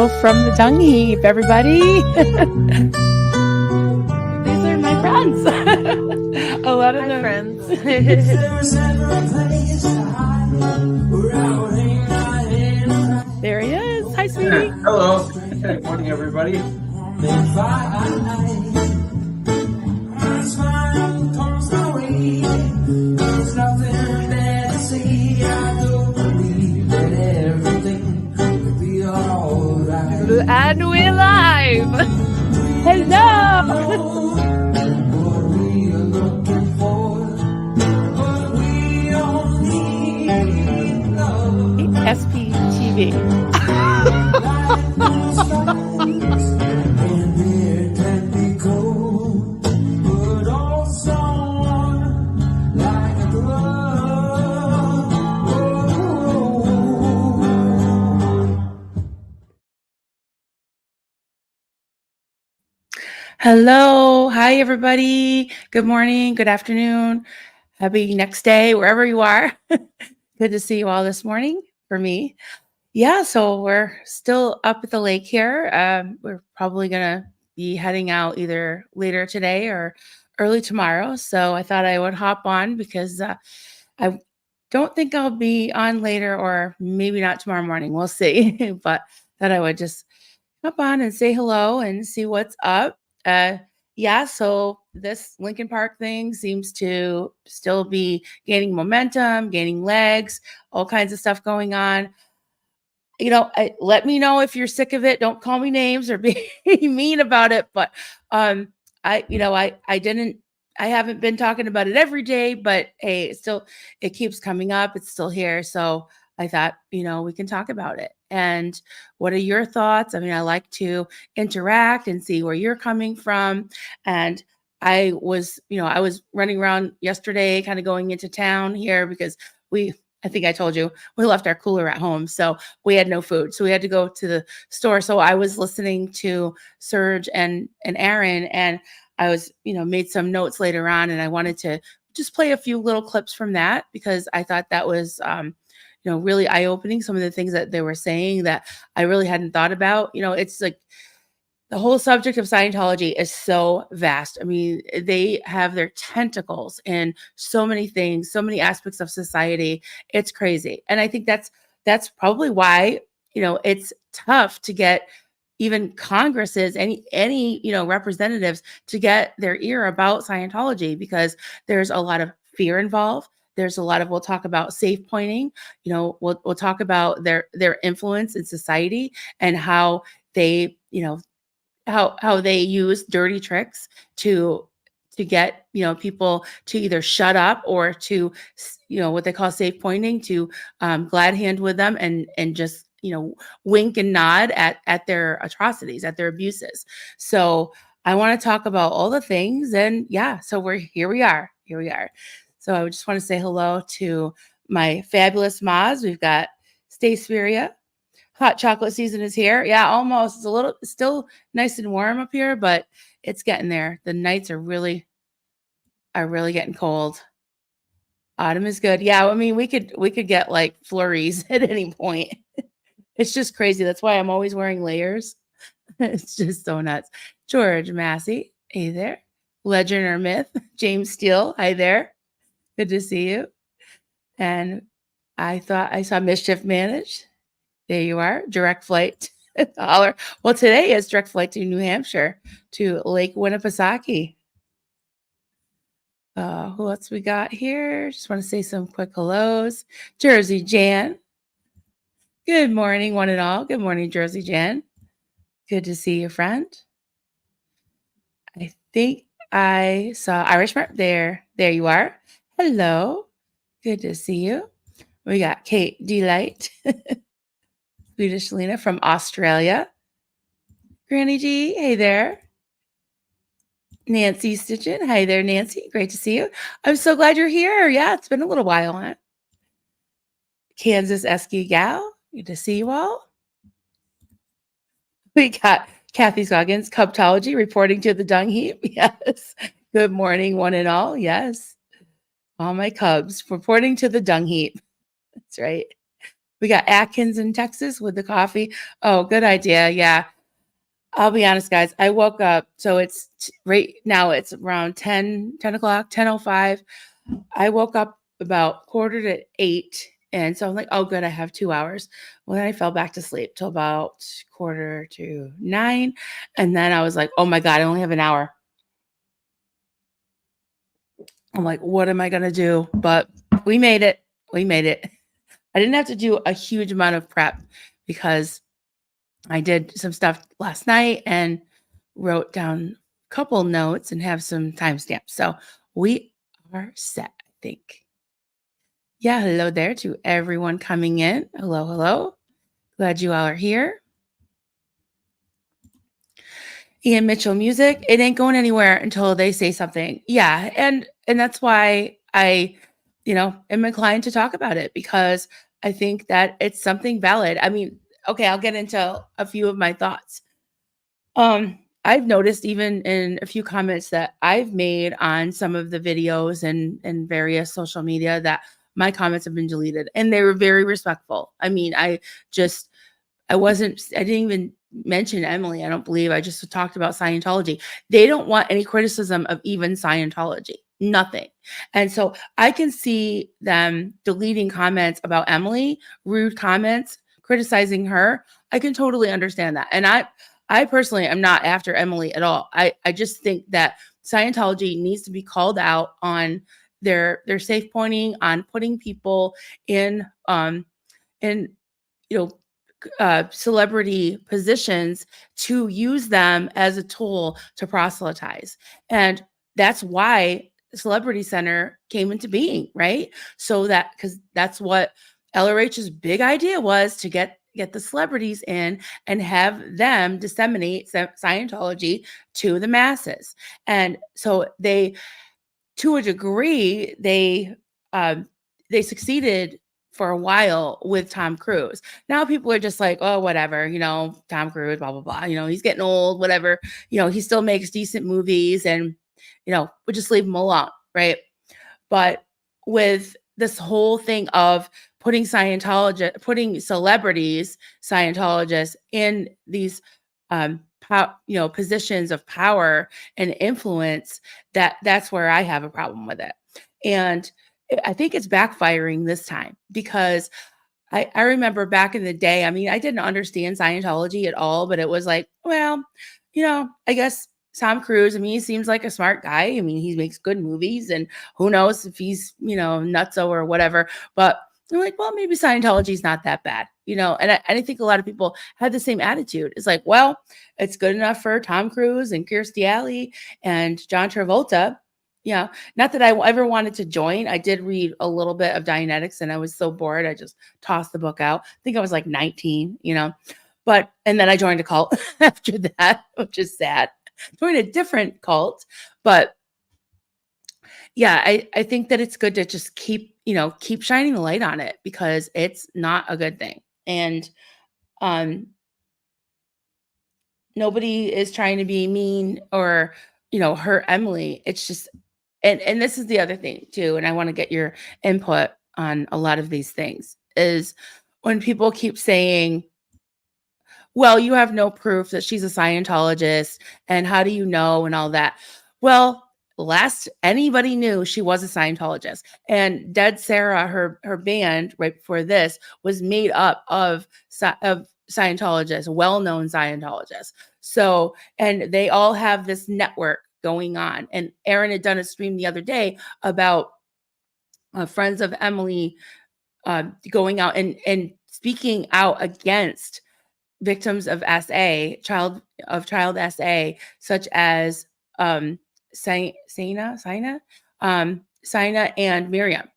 Hello from the dung heap, everybody. These are my friends. A lot of them. Friends. There he is. Hi, sweetie. Hello. Good morning, everybody. And we're live. Hello. SPTV. Hello. Hi, everybody. Good morning. Good afternoon. Happy next day, wherever you are. Good to see you all this morning for me. Yeah, so we're still up at the lake here. We're probably going to be heading out either later today or early tomorrow. So I thought I would hop on because I don't think I'll be on later or maybe not tomorrow morning. We'll see. But thought I would just hop on and say hello and see what's up. Yeah, so this Linkin Park thing seems to still be gaining momentum, gaining legs, all kinds of stuff going on. You know, let me know if you're sick of it. Don't call me names or be mean about it. But I haven't been talking about it every day, but hey, it keeps coming up. It's still here. So I thought, we can talk about it. And what are your thoughts? I mean, I like to interact and see where you're coming from. And I was running around yesterday, kind of going into town here because I think I told you we left our cooler at home. So we had no food. So we had to go to the store. So I was listening to Serge and Aaron, and I was, made some notes later on, and I wanted to just play a few little clips from that because I thought that was, really eye-opening. Some of the things that they were saying that I really hadn't thought about. It's like the whole subject of Scientology is so vast. I mean, they have their tentacles in so many things, so many aspects of society. It's crazy. And I think that's probably why, it's tough to get even Congresses, any representatives to get their ear about Scientology because there's a lot of fear involved. There's a lot of, we'll talk about safe pointing, we'll talk about their influence in society and how they, how they use dirty tricks to get, people to either shut up or to, what they call safe pointing, to glad hand with them and just, wink and nod at their atrocities, at their abuses. So I want to talk about all the things. And yeah, so here we are. So I just want to say hello to my fabulous Maz. We've got Staceria. Hot chocolate season is here. Yeah, almost. It's still nice and warm up here, but it's getting there. The nights are really getting cold. Autumn is good. Yeah, I mean, we could get like flurries at any point. It's just crazy. That's why I'm always wearing layers. It's just so nuts. George Massey, hey there. Legend or myth, James Steele, hi there. Good to see you. And I thought I saw Mischief Managed. There you are. Direct flight. Holler. Well, today is direct flight to New Hampshire, to Lake Winnipesaukee. Who else we got here? Just want to say some quick hellos. Jersey Jan. Good morning, one and all. Good morning, Jersey Jan. Good to see you, friend. I think I saw Irish Mark there. There you are. Hello. Good to see you. We got Kate Delight. Swedish Lena from Australia. Granny G, hey there. Nancy Stitchin, hi there, Nancy. Great to see you. I'm so glad you're here. Yeah, it's been a little while, huh? Kansas Esky Gal, good to see you all. We got Kathy Scoggins, Cubtology, reporting to the dung heap. Yes. Good morning, one and all. Yes. All my cubs reporting to the dung heap. That's right. We got Atkins in Texas with the coffee. Oh, good idea. Yeah. I'll be honest, guys. I woke up. So it's right now it's around 10 o'clock, 10:05. I woke up about 7:45. And so I'm like, oh, good. I have 2 hours. Well, then I fell back to sleep till about 8:45. And then I was like, oh my God, I only have an hour. I'm like, what am I going to do? But we made it. We made it. I didn't have to do a huge amount of prep because I did some stuff last night and wrote down a couple notes and have some timestamps. So we are set, I think. Yeah, hello there to everyone coming in. Hello, hello. Glad you all are here. Ian Mitchell music, it ain't going anywhere until they say something. Yeah, and that's why I, am inclined to talk about it because I think that it's something valid. I mean, okay, I'll get into a few of my thoughts. I've noticed even in a few comments that I've made on some of the videos and various social media that my comments have been deleted, and they were very respectful. I mean, I didn't even mention Emily. I don't believe. I just talked about Scientology. They don't want any criticism of even Scientology. Nothing. And so I can see them deleting comments about Emily, rude comments, criticizing her. I can totally understand that. And I personally am not after Emily at all. I just think that Scientology needs to be called out on their safe pointing, on putting people in in you know celebrity positions to use them as a tool to proselytize. And that's why Celebrity Center came into being, right? So that because that's what LRH's big idea was, to get the celebrities in and have them disseminate Scientology to the masses. And so they, to a degree, they succeeded for a while with Tom Cruise. Now people are just like, oh, whatever, Tom Cruise, blah, blah, blah. He's getting old, whatever. He still makes decent movies, and, we'll just leave him alone, right? But with this whole thing of putting celebrities, Scientologists in these positions of power and influence, that's where I have a problem with it. And I think it's backfiring this time because I remember back in the day, I mean, I didn't understand Scientology at all, but it was like, well, I guess Tom Cruise, I mean, he seems like a smart guy. I mean, he makes good movies, and who knows if he's, nutso or whatever. But I'm like, well, maybe Scientology is not that bad, and I think a lot of people had the same attitude. It's like, well, it's good enough for Tom Cruise and Kirstie Alley and John Travolta. Not that I ever wanted to join. I did read a little bit of Dianetics, and I was so bored, I just tossed the book out. I think I was like 19, and then I joined a cult after that, which is sad. Joined a different cult, but yeah, I think that it's good to just keep shining the light on it because it's not a good thing. And nobody is trying to be mean or, hurt Emily. It's just, and this is the other thing too, and I want to get your input on a lot of these things, is when people keep saying, well, you have no proof that she's a Scientologist, and how do you know, and all that. Well, last anybody knew, she was a Scientologist. And Dead Sarah, her band right before this, was made up of Scientologists, well-known Scientologists. So, and they all have this network going on. And Aaron had done a stream the other day about friends of Emily going out and speaking out against victims of child SA, such as Sina and Miriam.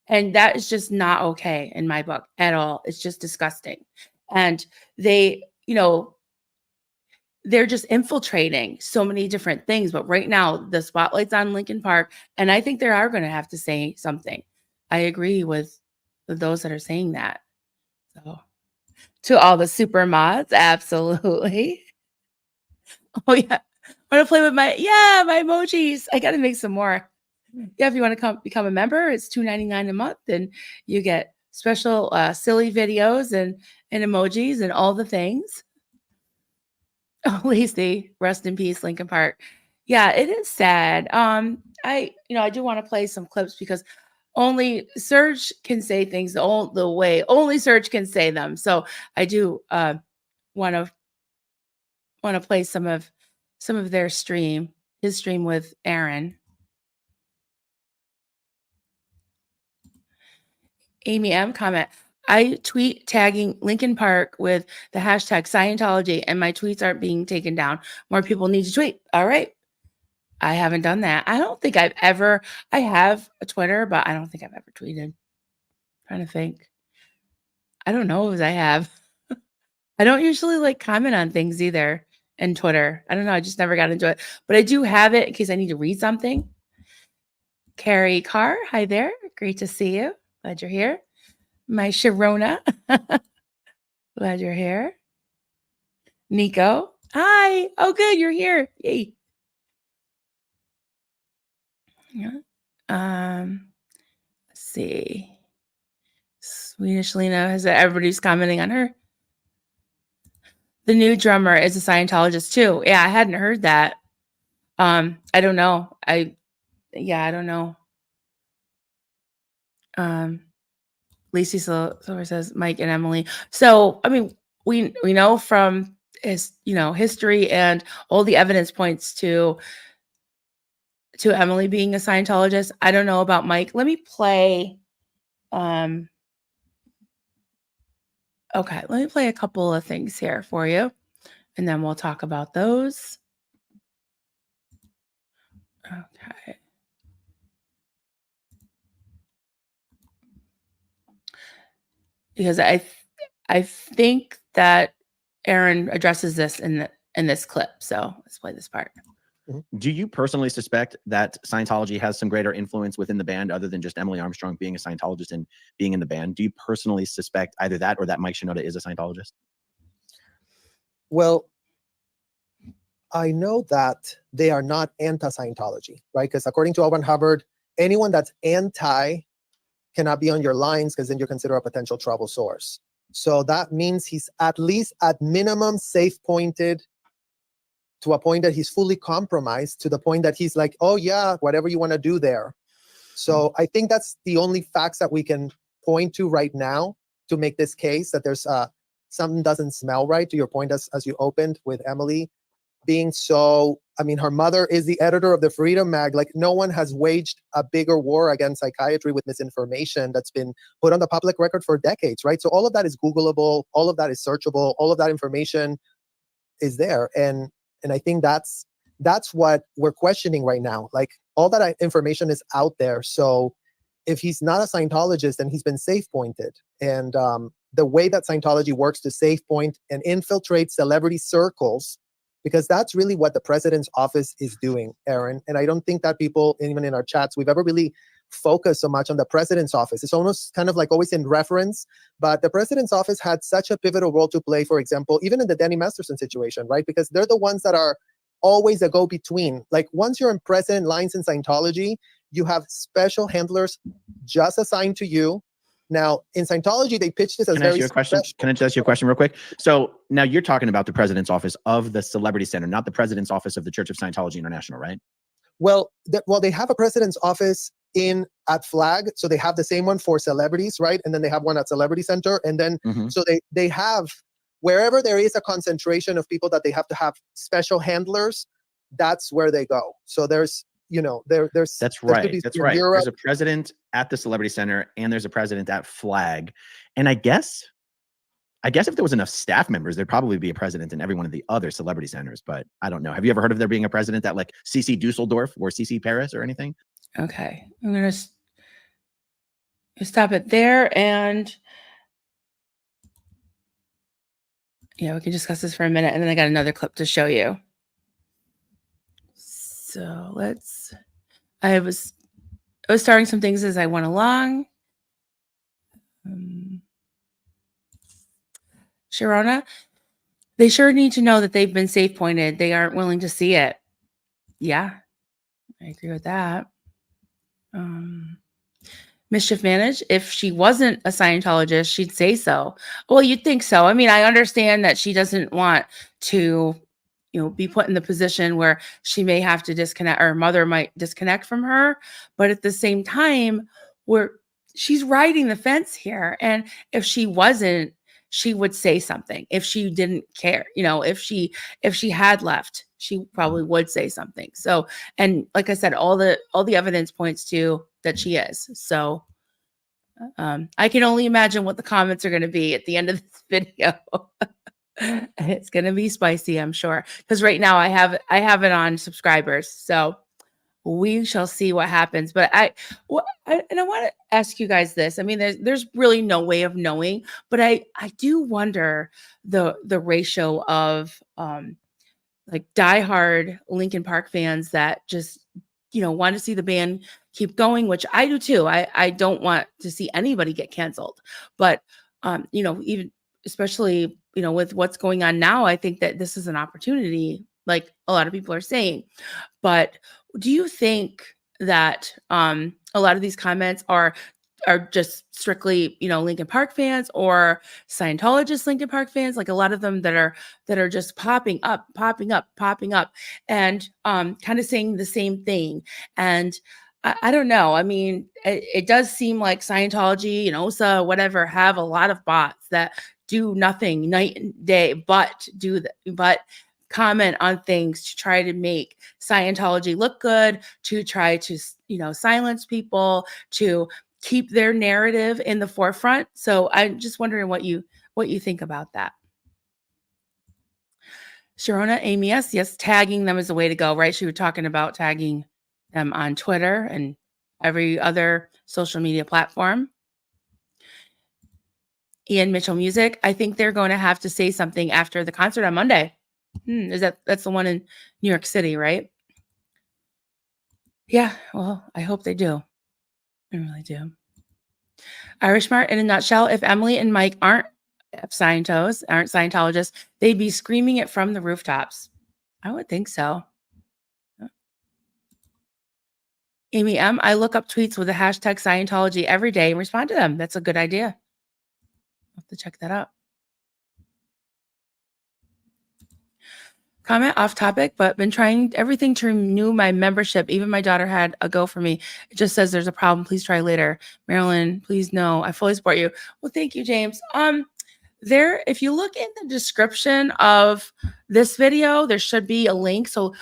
And that is just not okay in my book at all. It's just disgusting. And they, they're just infiltrating so many different things. But right now, the spotlight's on Linkin Park, and I think they are going to have to say something. I agree with those that are saying that. So, to all the super mods, absolutely. Oh yeah, I want to play with my emojis. I got to make some more. Yeah, if you want to become a member, it's $2.99 a month, and you get special silly videos and emojis and all the things. Oh, Lacey, rest in peace, Linkin Park. Yeah, it is sad. I do want to play some clips because only Serge can say things the way only Serge can say them. So I do want to play some of his stream with Aaron. Amy M comment. I tweet tagging Linkin Park with the hashtag Scientology, and my tweets aren't being taken down. More people need to tweet. All right. I haven't done that. I don't think I have a Twitter, but I don't think I've ever tweeted. Trying to think. I don't know if I have. I don't usually like comment on things either in Twitter. I don't know. I just never got into it, but I do have it in case I need to read something. Carrie Carr. Hi there. Great to see you. Glad you're here. My Sharona. Glad you're here. Nico. Hi. Oh, good. You're here. Yay. Yeah. Let's see. Swedish Lena has everybody's commenting on her. The new drummer is a Scientologist too. Yeah, I hadn't heard that. I don't know. I don't know. Lacey Silver says Mike and Emily. So, I mean, we know from history and all the evidence points to Emily being a Scientologist. I don't know about Mike. Let me play okay, let me play a couple of things here for you, and then we'll talk about those. Okay. Because I think that Aaron addresses this in this clip. So let's play this part. Do you personally suspect that Scientology has some greater influence within the band other than just Emily Armstrong being a Scientologist and being in the band? Do you personally suspect either that or that Mike Shinoda is a Scientologist? Well, I know that they are not anti-Scientology, right? Because according to L. Ron Hubbard, anyone that's anti cannot be on your lines because then you're considered a potential trouble source. So that means he's at least at minimum safe pointed to a point that he's fully compromised, to the point that he's like, oh yeah, whatever you want to do there. So I think that's the only facts that we can point to right now to make this case that there's something doesn't smell right, to your point as you opened with Emily being so, I mean, her mother is the editor of the Freedom Mag. Like, no one has waged a bigger war against psychiatry with misinformation that's been put on the public record for decades, right? So all of that is Googleable, all of that is searchable, all of that information is there. And I think that's what we're questioning right now. Like, all that information is out there. So if he's not a Scientologist, then he's been safe pointed. And the way that Scientology works to safe point and infiltrate celebrity circles, because that's really what the president's office is doing, Aaron. And I don't think that people, even in our chats, we've ever really focused so much on the president's office. It's almost kind of like always in reference, but the president's office had such a pivotal role to play, for example, even in the Danny Masterson situation, right? Because they're the ones that are always a go-between. Like, once you're in president lines in Scientology, you have special handlers just assigned to you. Now, in Scientology, they pitch this as very special. Can I just ask you a question real quick? So now you're talking about the president's office of the Celebrity Center, not the president's office of the Church of Scientology International, right? Well, they have a president's office at Flag, so they have the same one for celebrities, right? And then they have one at Celebrity Center, and then so they have, wherever there is a concentration of people that they have to have special handlers, that's where they go. So there's that's right. There's a president at the Celebrity Center and there's a president at Flag. And I guess if there was enough staff members, there'd probably be a president in every one of the other celebrity centers, but I don't know. Have you ever heard of there being a president at like CC Dusseldorf or CC Paris or anything? Okay. I'm going to stop it there. And yeah, we can discuss this for a minute. And then I got another clip to show you. So I was starting some things as I went along. Sharona, they sure need to know that they've been safe pointed. They aren't willing to see it. Yeah, I agree with that. Mischief managed. If she wasn't a Scientologist, she'd say so. Well, you'd think so. I mean, I understand that she doesn't want to, be put in the position where she may have to disconnect, or her mother might disconnect from her. But at the same time, she's riding the fence here. And if she wasn't, she would say something. If she didn't care, if she had left, she probably would say something. So, and like I said, all the evidence points to that she is. So I can only imagine what the comments are going to be at the end of this video. It's going to be spicy, I'm sure, because right now I have it on subscribers. So we shall see what happens. But I want to ask you guys this. I mean, there's really no way of knowing, but I do wonder the ratio of like diehard Linkin Park fans that just want to see the band keep going, which I do too. I don't want to see anybody get canceled, but even especially with what's going on now, I think that this is an opportunity, like a lot of people are saying. But do you think that a lot of these comments are just strictly, Linkin Park fans or Scientologist Linkin Park fans, like a lot of them that are just popping up, and kind of saying the same thing? And I don't know. I mean, it does seem like Scientology and OSA, whatever, have a lot of bots that do nothing night and day, but comment on things to try to make Scientology look good, to try to, silence people, to keep their narrative in the forefront. So I'm just wondering what you think about that. Sharona, Amy, yes, tagging them is the way to go, right? She was talking about tagging them on Twitter and every other social media platform. Ian Mitchell Music, I think they're going to have to say something after the concert on Monday. That's the one in New York City, right? Yeah, well, I hope they do. I really do. Irish Mart, in a nutshell, if Emily and Mike aren't Scientologists, they'd be screaming it from the rooftops. I would think so. Amy M, I look up tweets with the hashtag Scientology every day and respond to them. That's a good idea. I'll have to check that out. Comment off topic, but been trying everything to renew my membership. Even my daughter had a go for me. It just says there's a problem. Please try later. Marilyn, please no. I fully support you. Well, thank you, James. If you look in the description of this video, there should be a link. So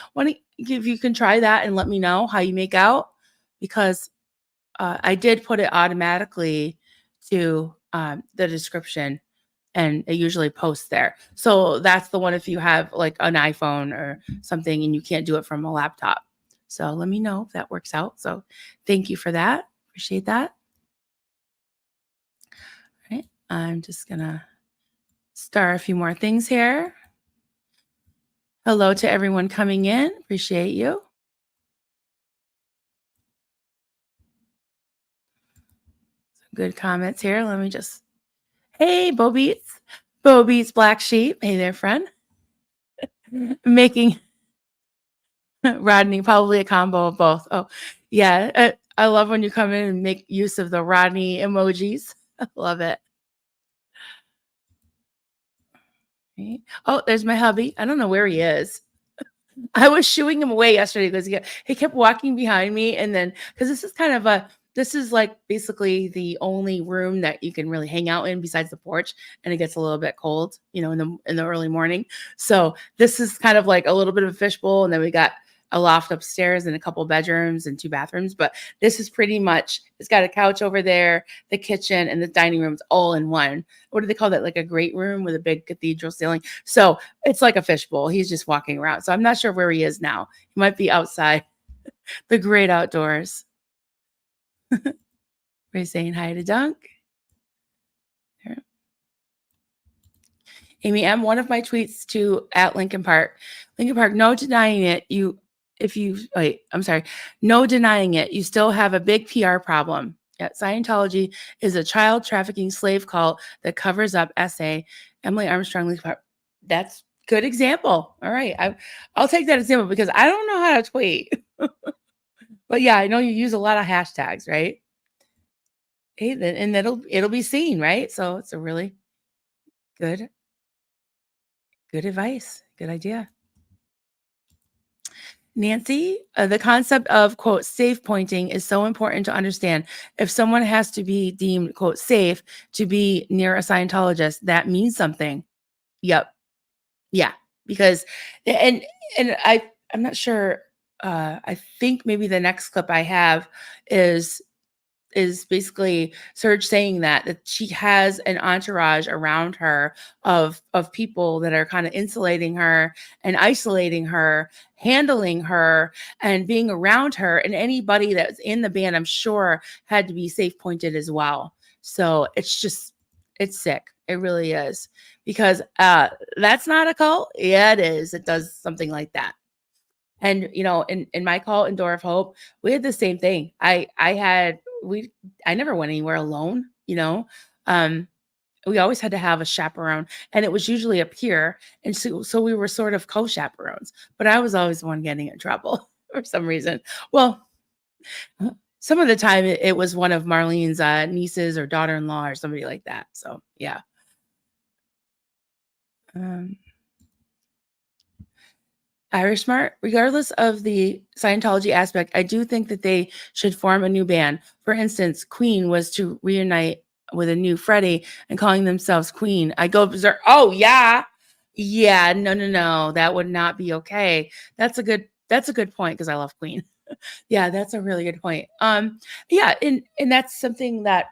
if you can try that and let me know how you make out, because I did put it automatically to the description, and it usually posts there. So that's the one if you have like an iPhone or something and you can't do it from a laptop. So let me know if that works out. So thank you for that. Appreciate that. All right. I'm just going to star a few more things here. Hello to everyone coming in. Appreciate you. Some good comments here. Let me just, hey, Bo Beats, Black Sheep. Hey there, friend. Making Rodney, probably a combo of both. Oh, yeah. I love when you come in and make use of the Rodney emojis. I love it. Okay. Oh, there's my hubby. I don't know where he is. I was shooing him away yesterday because he kept walking behind me. And then, because this is like basically the only room that you can really hang out in besides the porch, and it gets a little bit cold, in the early morning. So this is kind of like a little bit of a fishbowl, and then we got a loft upstairs and a couple bedrooms and 2 bathrooms. But this is pretty much, it's got a couch over there, the kitchen, and the dining room's all in one. What do they call that? Like a great room with a big cathedral ceiling. So it's like a fishbowl. He's just walking around. So I'm not sure where he is now. He might be outside the great outdoors. We're saying hi to Dunk. There. Amy M, one of my tweets to at Linkin Park, no denying it. No denying it. You still have a big PR problem. Yeah, Scientology is a child trafficking slave cult that covers up SA. Emily Armstrong, Linkin Park. That's good example. All right. I'll take that example because I don't know how to tweet. But yeah, I know you use a lot of hashtags, right? Hey, and it'll be seen, right? So it's a really good advice. Good idea. Nancy, the concept of, quote, safe pointing is so important to understand. If someone has to be deemed, quote, safe to be near a Scientologist, that means something. Yep. Yeah. Because, and I'm not sure. I think maybe the next clip I have is basically Serge saying that she has an entourage around her of people that are kind of insulating her and isolating her, handling her and being around her, and anybody that's in the band, I'm sure, had to be safe pointed as well. So it's sick. It really is, because that's not a cult. Yeah, it is. It does something like that. And in my cult in Door of Hope, we had the same thing. I never went anywhere alone. We always had to have a chaperone, and it was usually a peer, and so we were sort of co-chaperones. But I was always the one getting in trouble for some reason. Well, some of the time it was one of Marlene's nieces or daughter-in-law or somebody like that. So yeah. Irish Smart, regardless of the Scientology aspect, I do think that they should form a new band. For instance, Queen was to reunite with a new Freddie and calling themselves Queen. I go berserk. Oh yeah. Yeah, no. That would not be okay. That's a good point, because I love Queen. Yeah, that's a really good point. Yeah, and that's something that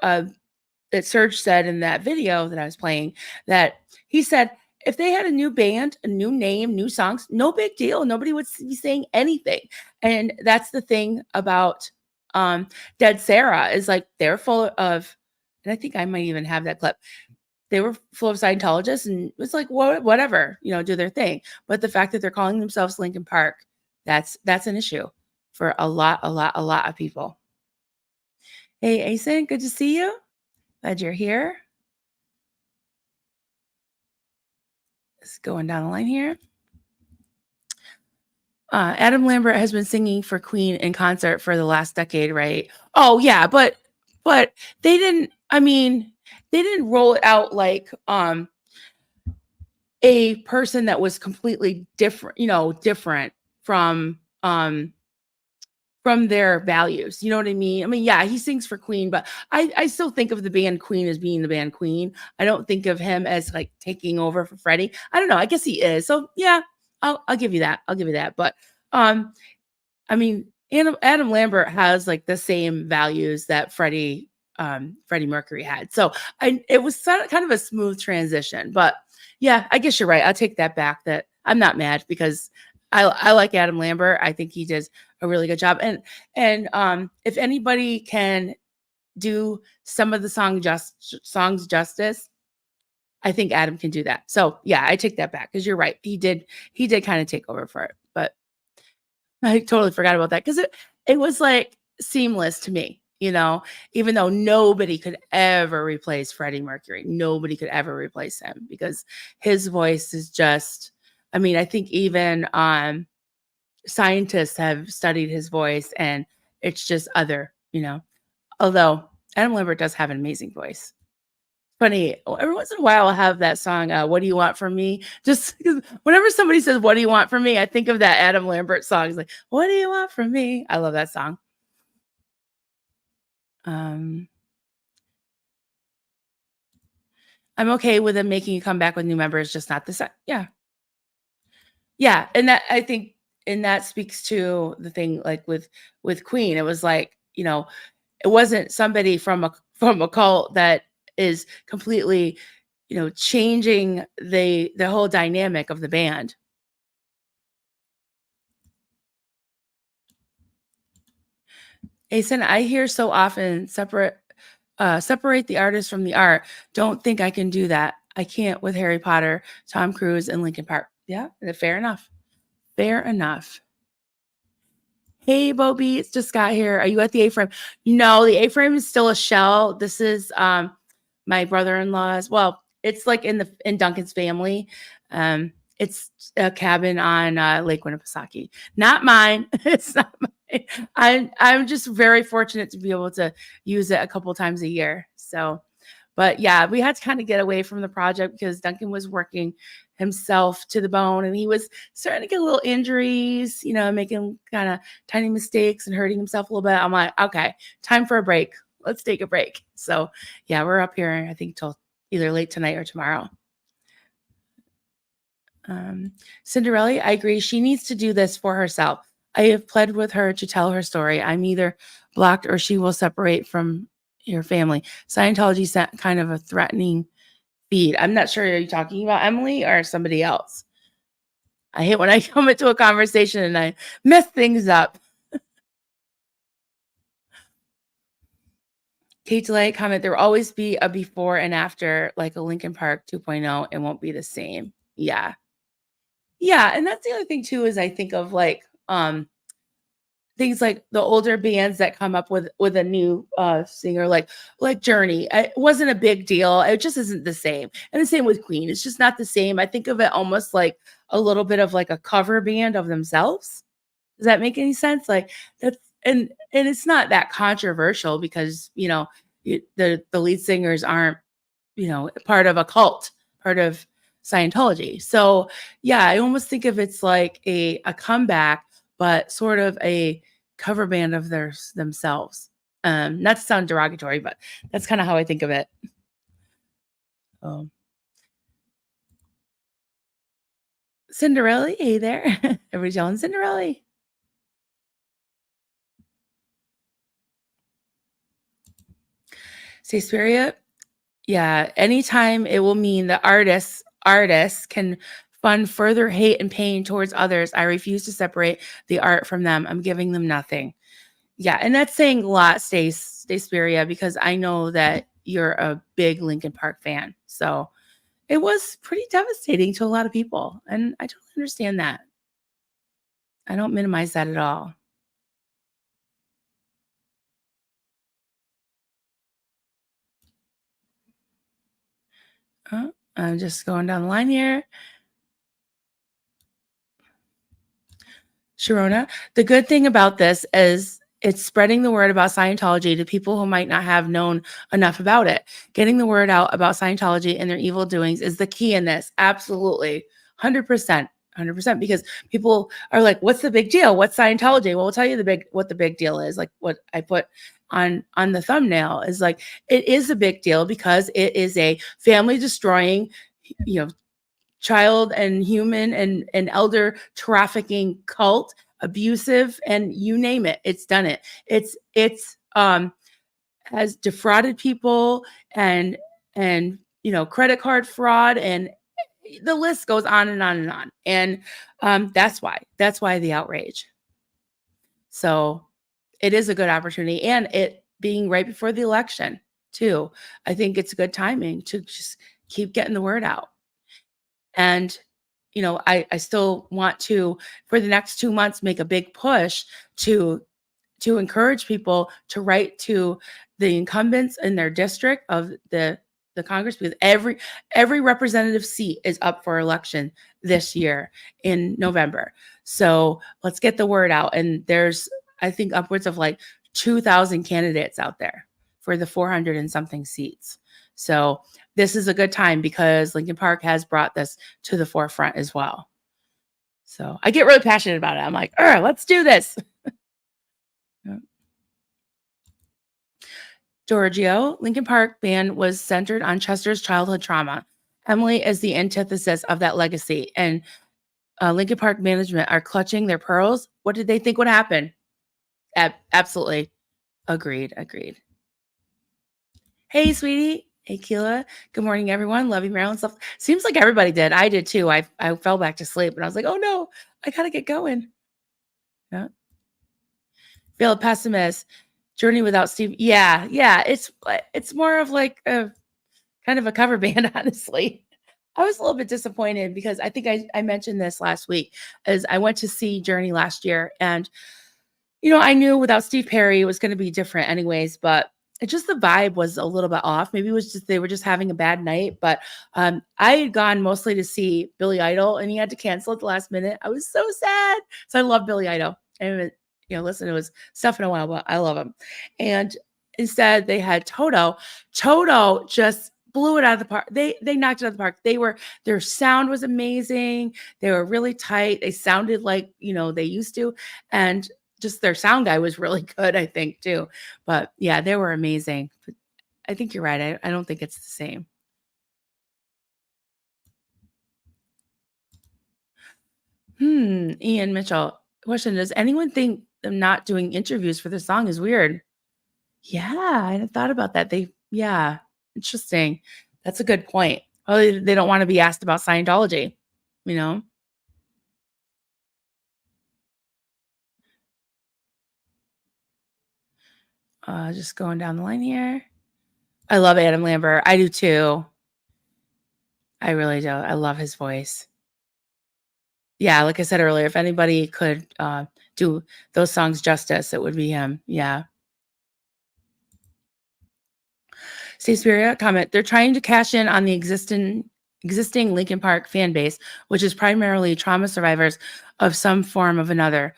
that Serge said in that video that I was playing, that he said, if they had a new band, a new name, new songs, no big deal. Nobody would be saying anything. And that's the thing about Dead Sarah, is like they're full of, and I think I might even have that clip. They were full of Scientologists, and it was like, whatever, do their thing. But the fact that they're calling themselves Linkin Park, that's an issue for a lot of people. Hey, Asen, good to see you. Glad you're here. Let's going down the line here. Adam Lambert has been singing for Queen in concert for the last decade, right? Oh yeah, but they didn't. I mean, they didn't roll it out like a person that was completely different. Different from their values. You know what I mean? I mean, yeah, he sings for Queen, but I still think of the band Queen as being the band Queen. I don't think of him as like taking over for Freddie. I don't know. I guess he is. So yeah, I'll give you that. I'll give you that. But I mean, Adam Lambert has like the same values that Freddie Mercury had. So it was kind of a smooth transition. But yeah, I guess you're right. I'll take that back. That I'm not mad, because I like Adam Lambert. I think he does a really good job. And if anybody can do some of the songs justice, I think Adam can do that. So yeah, I take that back, because you're right. He did kind of take over for it, but I totally forgot about that, because it was like seamless to me, even though nobody could ever replace Freddie Mercury. Nobody could ever replace him, because his voice is just, I mean, I think even scientists have studied his voice, and it's just other, although Adam Lambert does have an amazing voice. Funny, every once in a while I'll have that song, What Do You Want From Me? Just whenever somebody says, what do you want from me? I think of that Adam Lambert song. It's like, what do you want from me? I love that song. I'm okay with them making you come back with new members, just not the same. Yeah. Yeah. And that, I think, and that speaks to the thing, like with Queen, it was like, it wasn't somebody from a cult that is completely, changing the whole dynamic of the band. Asen, I hear so often separate the artist from the art. Don't think I can do that. I can't with Harry Potter, Tom Cruise, and Linkin Park. Yeah, fair enough. Fair enough. Hey, Bo Beats, just got here. Are you at the A-frame? No, the A-frame is still a shell. This is my brother-in-law's. Well, it's like in Duncan's family. It's a cabin on Lake Winnipesaukee. Not mine. It's not mine. I'm just very fortunate to be able to use it a couple times a year. So, but yeah, we had to kind of get away from the project because Duncan was working himself to the bone and he was starting to get little injuries, making kind of tiny mistakes and hurting himself a little bit. I'm like, okay, time for a break. Let's take a break. So yeah, we're up here, I think, till either late tonight or tomorrow. Cinderella, I agree. She needs to do this for herself. I have pled with her to tell her story. I'm either blocked or she will separate from your family. Scientology sent kind of a threatening feed. I'm not sure. Are you talking about Emily or somebody else? I hate when I come into a conversation and I mess things up. Kate Delay comment, there will always be a before and after, like a Linkin Park 2.0. It won't be the same. Yeah. Yeah. And that's the other thing too, is I think of like things like the older bands that come up with a new singer, like Journey. It wasn't a big deal. It just isn't the same. And the same with Queen. It's just not the same. I think of it almost like a little bit of like a cover band of themselves. Does that make any sense? Like that's and it's not that controversial because the lead singers aren't part of a cult, part of Scientology. So yeah, I almost think of it's like a comeback, but sort of a cover band of themselves. Not to sound derogatory, but that's kind of how I think of it. Cinderella, hey there. Everybody's yelling Cinderella. Say Spirit. Yeah, anytime it will mean that artists can fund further hate and pain towards others. I refuse to separate the art from them. I'm giving them nothing. Yeah, and that's saying a lot, Stay Spirit, because I know that you're a big Linkin Park fan. So it was pretty devastating to a lot of people, and I totally understand that. I don't minimize that at all. I'm just going down the line here. Sharona, the good thing about this is it's spreading the word about Scientology to people who might not have known enough about it. Getting the word out about Scientology and their evil doings is the key in this. Absolutely. 100%. 100%, because people are like, what's the big deal? What's Scientology? Well, we'll tell you what the big deal is. Like what I put on the thumbnail is like, it is a big deal because it is a family destroying, child and human and elder trafficking cult, abusive, and you name it, it's done it. It's has defrauded people and credit card fraud, and the list goes on and on and on. And that's why the outrage. So it is a good opportunity, and it being right before the election too. I think it's good timing to just keep getting the word out. And I still want to, for the next 2 months, make a big push to encourage people to write to the incumbents in their district of the Congress, because every representative seat is up for election this year in November. So let's get the word out. And there's, I think, upwards of like 2,000 candidates out there for the 400 and something seats. So this is a good time because Linkin Park has brought this to the forefront as well. So I get really passionate about it. I'm like, let's do this. Giorgio, Linkin Park band was centered on Chester's childhood trauma. Emily is the antithesis of that legacy, and Linkin Park management are clutching their pearls. What did they think would happen? Absolutely. Agreed. Hey, sweetie. Hey, Keela. Good morning, everyone. Love you, Marilyn. Stuff. Seems like everybody did. I did too. I fell back to sleep, and I was like, oh no, I gotta get going. Yeah. Feel a pessimist. Journey without Steve. Yeah. It's more of like a kind of a cover band, honestly. I was a little bit disappointed because I think I mentioned this last week as I went to see Journey last year, and I knew without Steve Perry it was going to be different anyways, but it just, the vibe was a little bit off. Maybe it was just they were just having a bad night. But I had gone mostly to see Billy Idol, and he had to cancel at the last minute. I was so sad. So I love Billy Idol, and listen to his stuff in a while, but I love him. And instead they had Toto. Toto just blew it out of the park. They knocked it out of the park. Their sound was amazing. They were really tight. They sounded like, they used to. And just their sound guy was really good, I think, too. But yeah, they were amazing. But I think you're right. I don't think it's the same. Ian Mitchell. Question: does anyone think them not doing interviews for the song is weird? Yeah, I hadn't thought about that. Yeah, interesting. That's a good point. Probably they don't want to be asked about Scientology, Just going down the line here. I love Adam Lambert. I do too. I really do. I love his voice. Yeah, like I said earlier, if anybody could do those songs justice, it would be him. Yeah. Steve Spiria comment: they're trying to cash in on the existing Linkin Park fan base, which is primarily trauma survivors of some form of another.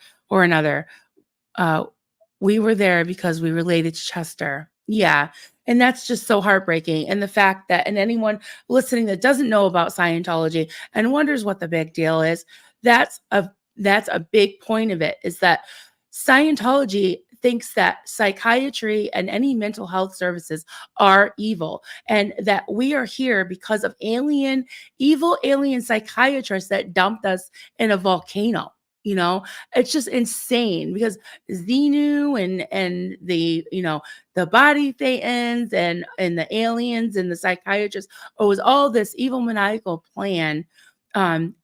We were there because we related to Chester. Yeah. And that's just so heartbreaking. And the fact that, and anyone listening that doesn't know about Scientology and wonders what the big deal is, that's a big point of it, is that Scientology thinks that psychiatry and any mental health services are evil, and that we are here because of evil alien psychiatrists that dumped us in a volcano. It's just insane, because Xenu and the body thetans and the aliens and the psychiatrists, it was all this evil maniacal plan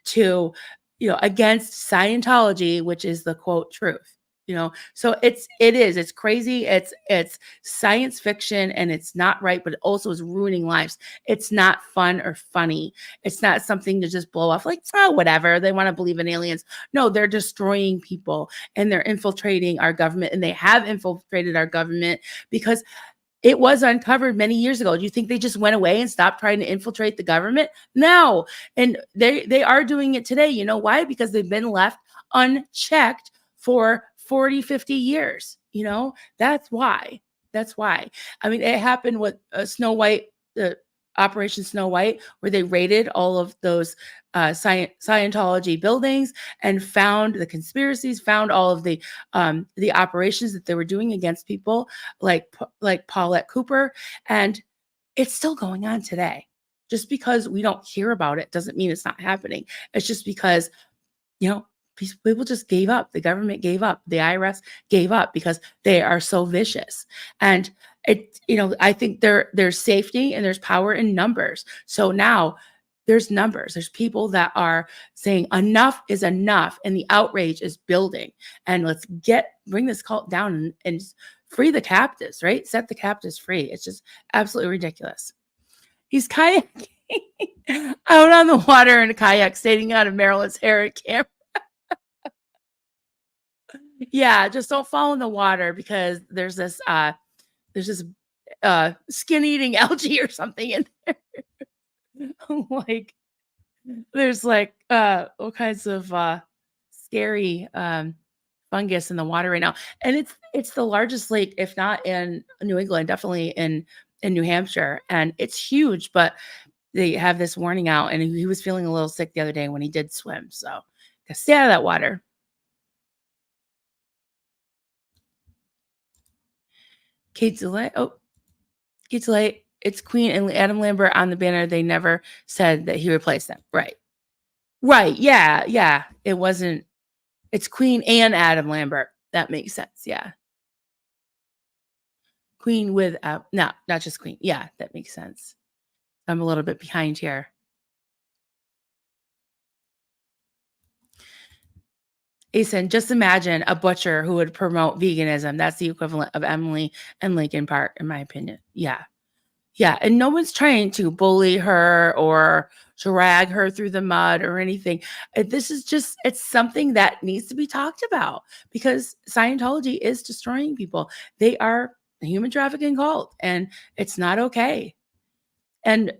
to against Scientology, which is the quote truth. So it's crazy. It's science fiction, and it's not right, but it also is ruining lives. It's not fun or funny. It's not something to just blow off like, oh, whatever. They want to believe in aliens. No, they're destroying people, and they're infiltrating our government, and they have infiltrated our government because it was uncovered many years ago. Do you think they just went away and stopped trying to infiltrate the government? No. And they are doing it today. You know why? Because they've been left unchecked for 40, 50 years. That's why. I mean, it happened with Snow White, Operation Snow White, where they raided all of those Scientology buildings and found the conspiracies, found all of the operations that they were doing against people like Paulette Cooper. And it's still going on today. Just because we don't hear about it doesn't mean it's not happening. It's just because, people just gave up. The government gave up. The IRS gave up because they are so vicious. And I think there's safety and there's power in numbers. So now there's numbers. There's people that are saying enough is enough, and the outrage is building. And let's bring this cult down and free the captives, right? Set the captives free. It's just absolutely ridiculous. He's kayaking out on the water in a kayak, standing out of Marilyn's hair at camera. Yeah, just don't fall in the water, because there's this skin eating algae or something in there. Like there's all kinds of scary fungus in the water right now. And it's the largest lake, if not in New England, definitely in New Hampshire. And it's huge, but they have this warning out, and he was feeling a little sick the other day when he did swim. So stay out of that water. Kate Delay. It's Queen and Adam Lambert on the banner. They never said that he replaced them. Right. Yeah. It wasn't. It's Queen and Adam Lambert. That makes sense. Yeah. Queen with no, not just Queen. Yeah, that makes sense. I'm a little bit behind here. Asen, just imagine a butcher who would promote veganism. That's the equivalent of Emily and Linkin Park, in my opinion. Yeah. And no one's trying to bully her or drag her through the mud or anything. This is just, it's something that needs to be talked about, because Scientology is destroying people. They are a human trafficking cult, and it's not okay. And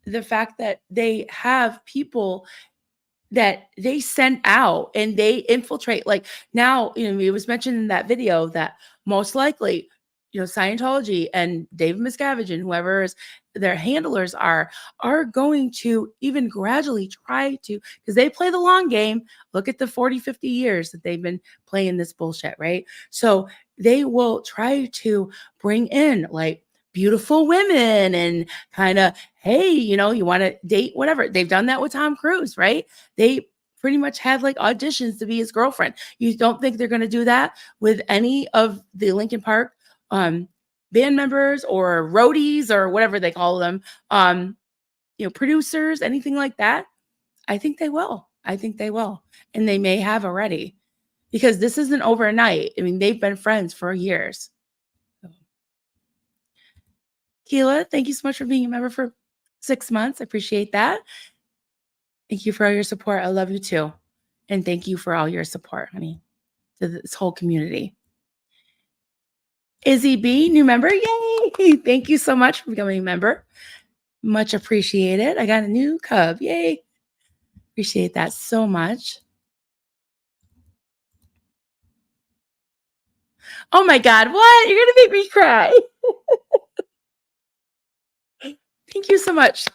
the fact that they have people that they send out and they infiltrate. Like now, it was mentioned in that video that most likely, Scientology and David Miscavige and whoever is their handlers are going to even gradually try to, because they play the long game. Look at the 40, 50 years that they've been playing this bullshit, right? So they will try to bring in like beautiful women and kind of, hey, you want to date, whatever. They've done that with Tom Cruise, right? They pretty much had like auditions to be his girlfriend. You don't think they're going to do that with any of the Linkin Park band members or roadies or whatever they call them, producers, anything like that? I think they will. And they may have already, because this isn't overnight. I mean, they've been friends for years. Keela, thank you so much for being a member for 6 months. I appreciate that. Thank you for all your support. I love you too. And thank you for all your support, honey, to this whole community. Izzy B, new member. Yay! Thank you so much for becoming a member. Much appreciated. I got a new cub. Yay! Appreciate that so much. Oh my God, what? You're going to make me cry. Thank you so much.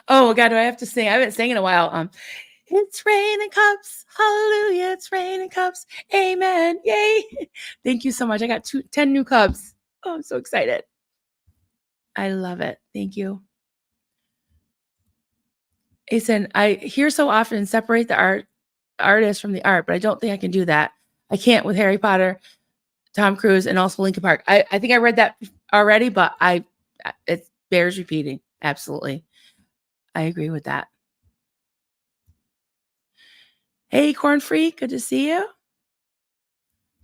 Oh God, do I have to sing? I haven't sang in a while. It's raining cups. Hallelujah. It's raining cups. Amen. Yay. Thank you so much. I got 10 new cubs. Oh, I'm so excited. I love it. Thank you. Asen, I hear so often separate the artist from the art, but I don't think I can do that. I can't with Harry Potter, Tom Cruise, and also Linkin Park. I think I read that already, but it bears repeating. Absolutely. I agree with that. Hey, Corn Freak, good to see you.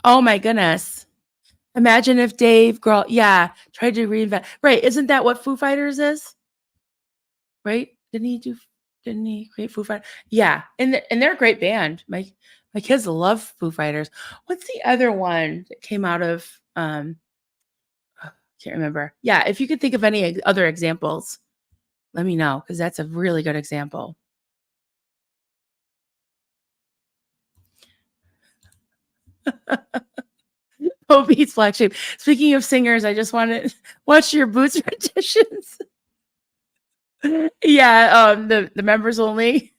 Oh my goodness. Imagine if Dave Grohl, tried to reinvent. Right, isn't that what Foo Fighters is? Right? Didn't he create Foo Fighters? Yeah, and they're a great band. My kids love Foo Fighters. What's the other one that came out of can't remember. Yeah, if you could think of any other examples, let me know, because that's a really good example. Oh, Beats Black Sheep. Speaking of singers, I just want to watch your Boots renditions. Yeah, the members only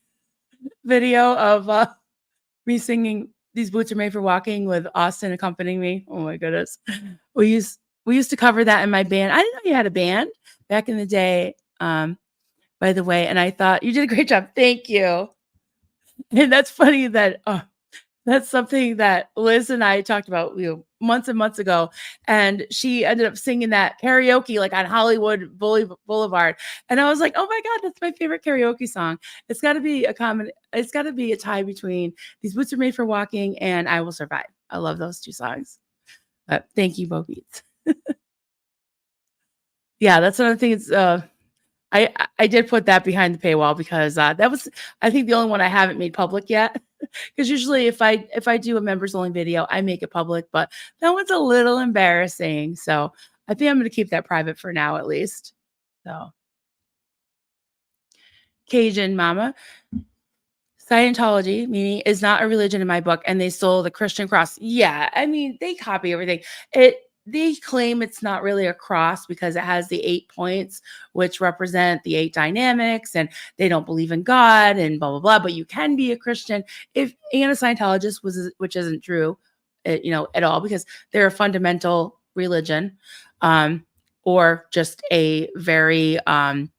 video of me singing "These Boots Are Made for Walking" with Austin accompanying me. Oh my goodness, we used to cover that in my band. I didn't know you had a band back in the day, by the way, and I thought you did a great job. Thank you. And that's funny that that's something that Liz and I talked about months and months ago. And she ended up singing that karaoke like on Hollywood Boulevard. And I was like, oh my God, that's my favorite karaoke song. It's got to be a tie between "These Boots Are Made for Walking" and "I Will Survive." I love those two songs. Thank you, Bo Beats. Yeah, that's another thing. It's I did put that behind the paywall because that was, I think, the only one I haven't made public yet. Because usually if I do a members only video, I make it public, but that one's a little embarrassing. So I think I'm going to keep that private for now, at least. So Cajun Mama, Scientology, meaning, is not a religion in my book, and they stole the Christian cross. Yeah, I mean, they copy everything. They claim it's not really a cross because it has the 8 points, which represent the 8 dynamics, and they don't believe in God and blah, blah, blah. But you can be a Christian and a Scientologist, which isn't true, at all, because they're a fundamental religion, or just a very, money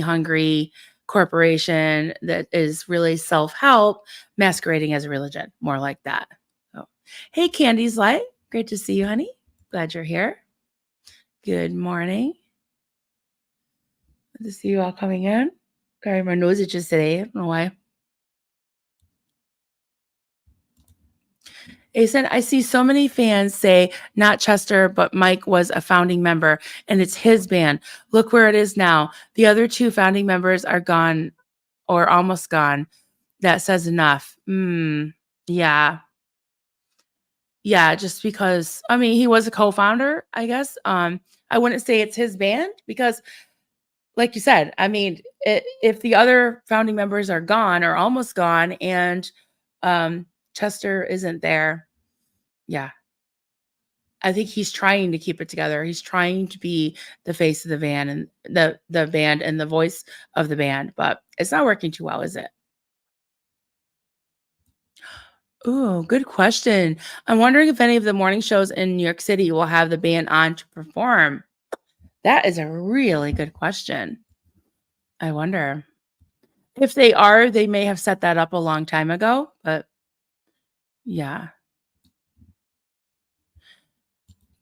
hungry corporation that is really self-help masquerading as a religion, more like that. So, hey, Candy's Light, great to see you, honey. Glad you're here. Good morning. Good to see you all coming in. Sorry, my nose itches today. I don't know why. Asen, I see so many fans say not Chester, but Mike was a founding member and it's his band. Look where it is now. The other 2 founding members are gone or almost gone. That says enough. Yeah. Yeah, just because, I mean, he was a co-founder, I guess. I wouldn't say it's his band because like you said, I mean, if the other founding members are gone or almost gone, and Chester isn't there, yeah, I think he's trying to keep it together. He's trying to be the face of the band and the band and the voice of the band, but it's not working too well, is it? Ooh, good question. I'm wondering if any of the morning shows in New York City will have the band on to perform. That is a really good question. I wonder. If they are, they may have set that up a long time ago, but yeah.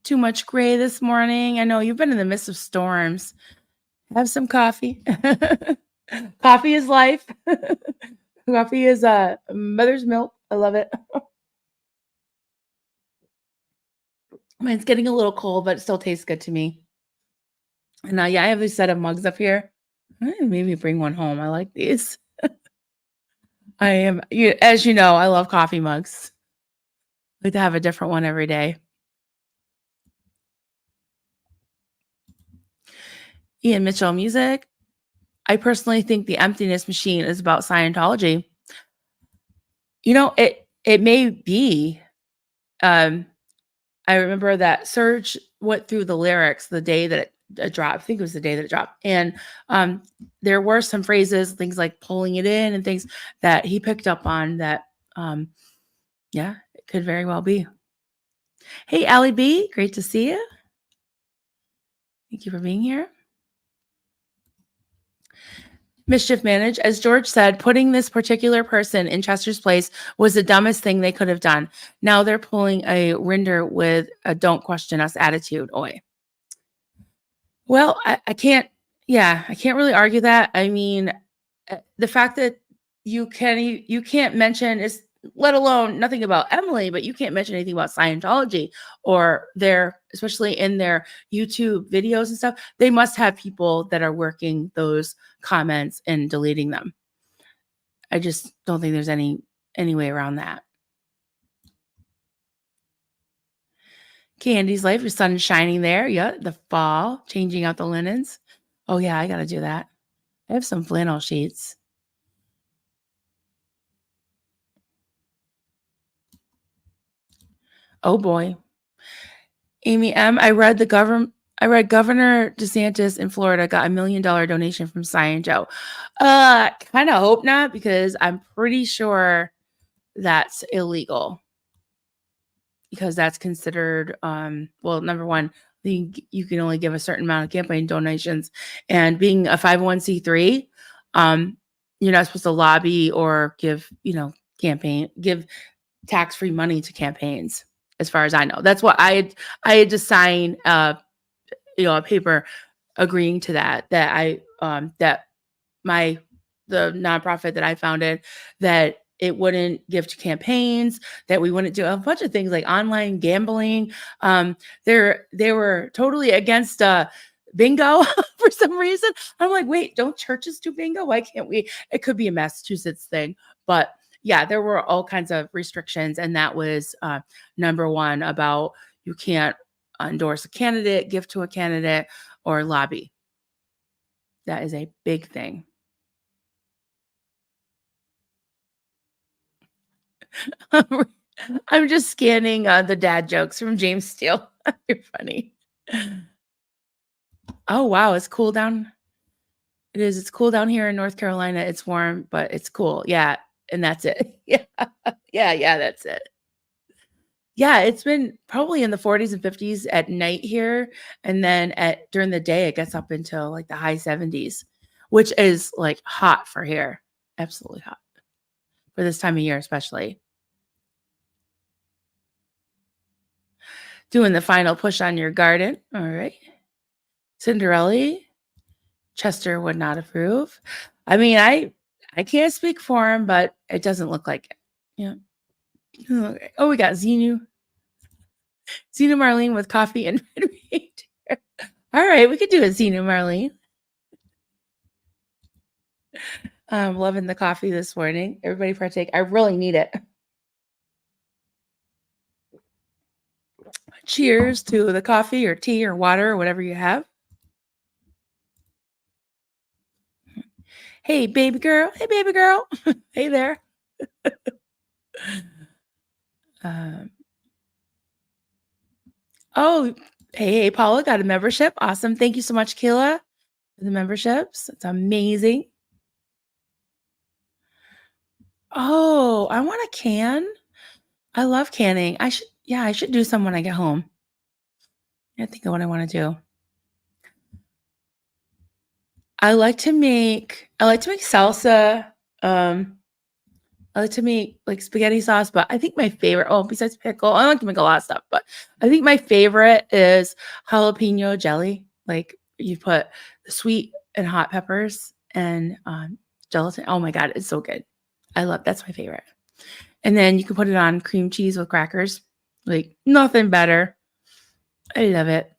Too much gray this morning. I know you've been in the midst of storms. Have some coffee. Coffee is life. Coffee is mother's milk. I love it. Mine's getting a little cold, but it still tastes good to me. And yeah, I have this set of mugs up here. Maybe bring one home. I like these. As you know, I love coffee mugs. I like to have a different one every day. Ian Mitchell music. I personally think the emptiness machine is about Scientology. It may be. I remember that Serge went through the lyrics the day that it dropped. I think it was the day that it dropped. And there were some phrases, things like pulling it in and things that he picked up on that, yeah, it could very well be. Hey, Allie B, great to see you. Thank you for being here. Mischief Manage, as George said, putting this particular person in Chester's place was the dumbest thing they could have done. Now they're pulling a Rinder with a don't question us attitude. Oi. Well, I can't really argue that. I mean, the fact that you can't mention is, let alone nothing about Emily, but you can't mention anything about Scientology or especially in their YouTube videos and stuff. They must have people that are working those comments and deleting them. I just don't think there's any way around that. Candy's life, the sun is shining there. Yeah, the fall, changing out the linens. Oh yeah, I gotta do that. I have some flannel sheets. Oh boy. Amy M, I read Governor DeSantis in Florida got $1 million donation from Scientology. Kind of hope not, because I'm pretty sure that's illegal. Because that's considered, well, number one, you can only give a certain amount of campaign donations, and being a 501c3, you're not supposed to lobby or give tax-free money to campaigns, as far as I know. That's what I had to sign a paper agreeing to that the nonprofit that I founded, that it wouldn't give to campaigns, that we wouldn't do a bunch of things like online gambling. They were totally against bingo for some reason. I'm like, wait, don't churches do bingo? Why can't we? It could be a Massachusetts thing, but yeah, there were all kinds of restrictions, and that was number one, about you can't endorse a candidate, give to a candidate, or lobby. That is a big thing. I'm just scanning the dad jokes from James Steele. You're funny. Oh, wow. It's cool down. It is. It's cool down here in North Carolina. It's warm, but it's cool. Yeah. And that's it. Yeah. Yeah. That's it. Yeah. It's been probably in the 40s and 50s at night here. And then during the day, it gets up until like the high 70s, which is like hot for here. Absolutely hot for this time of year, especially. Doing the final push on your garden. All right. Cinderella. Chester would not approve. I mean, I can't speak for him, but it doesn't look like it. Yeah. Okay. Oh, we got Xenu Marlene with coffee and red meat. All right, we could do a Xenu Marlene. I'm loving the coffee this morning. Everybody partake. I really need it. Cheers to the coffee or tea or water or whatever you have. Hey, baby girl. Hey, baby girl. Hey there. Oh, hey, Paula got a membership. Awesome. Thank you so much, Kayla, for the memberships. It's amazing. Oh, I want a can. I love canning. I should do some when I get home. I think of what I want to do. I like to make salsa. I like to make like spaghetti sauce, but I think my favorite, besides pickle, I like to make a lot of stuff, but I think my favorite is jalapeno jelly. Like you put the sweet and hot peppers and gelatin. Oh my God, it's so good. That's my favorite. And then you can put it on cream cheese with crackers. Like nothing better. I love it.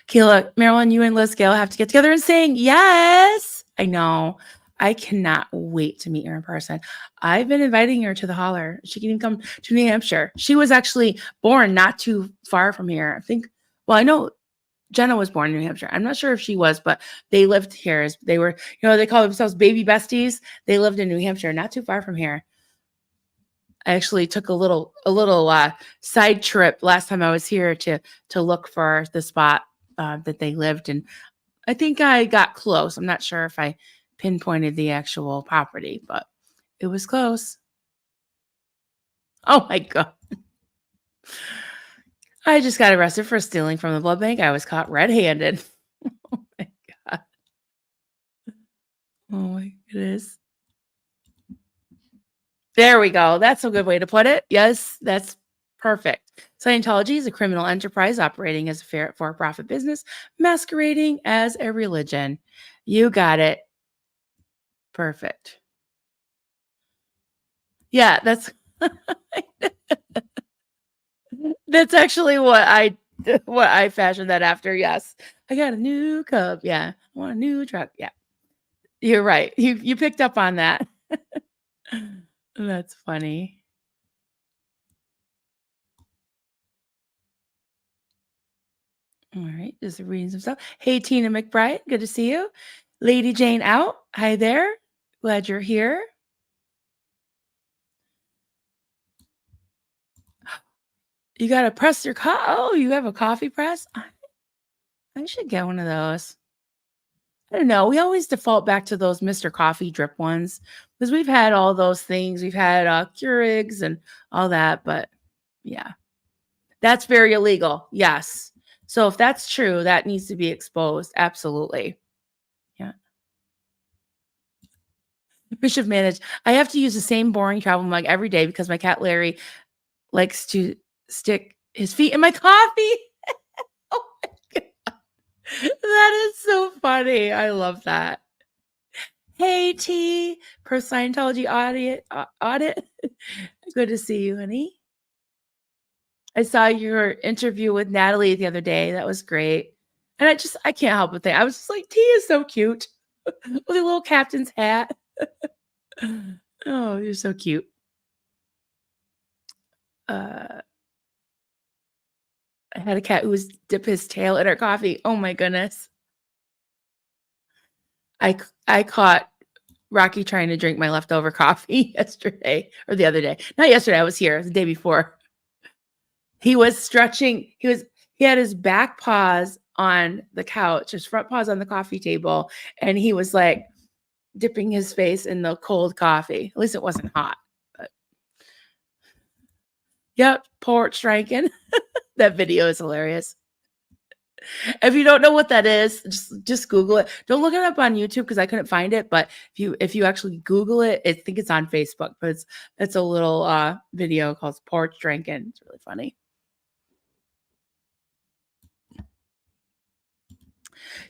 Kayla, Marilyn, you and Liz Gale have to get together and sing. Yes. I know. I cannot wait to meet her in person. I've been inviting her to the holler. She can even come to New Hampshire. She was actually born not too far from here. I know Jenna was born in New Hampshire. I'm not sure if she was, but they lived here. They were, they call themselves baby besties. They lived in New Hampshire, not too far from here. I actually took a little side trip last time I was here to look for the spot that they lived in. I think I got close. I'm not sure if I pinpointed the actual property, but it was close. Oh my God. I just got arrested for stealing from the blood bank. I was caught red-handed. Oh my God. Oh my goodness. There we go. That's a good way to put it. Yes, that's perfect. Scientology is a criminal enterprise operating as a for-profit business, masquerading as a religion. You got it. Perfect. Yeah, that's that's actually what I fashioned that after. Yes. I got a new Cub. Yeah. I want a new truck. Yeah. You're right. You picked up on that. That's funny. All right. Just reading some stuff. Hey, Tina McBride. Good to see you. Lady Jane out. Hi there. Glad you're here. You got to press your coffee. You have a coffee press? I should get one of those. I don't know. We always default back to those Mr. Coffee drip ones because we've had all those things. We've had Keurigs and all that, but yeah, that's very illegal. Yes. So if that's true, that needs to be exposed. Absolutely. Yeah. Bishop managed. I have to use the same boring travel mug every day because my cat Larry likes to stick his feet in my coffee. Oh my God. That is so funny. I love that. Hey T, per Scientology audit. Good to see you, honey. I saw your interview with Natalie the other day. That was great. And I can't help but think. I was just like, T is so cute. With a little captain's hat. Oh, you're so cute. I had a cat who was dip his tail in her coffee. Oh my goodness. I caught Rocky trying to drink my leftover coffee yesterday or the other day. Not yesterday, I was here the day before. He was stretching. He had his back paws on the couch, his front paws on the coffee table, and he was like dipping his face in the cold coffee. At least it wasn't hot. But yep, porch drinking. That video is hilarious. If you don't know what that is, just Google it. Don't look it up on YouTube because I couldn't find it. But if you actually Google it, I think it's on Facebook. But it's a little video called Porch Drinking. It's really funny.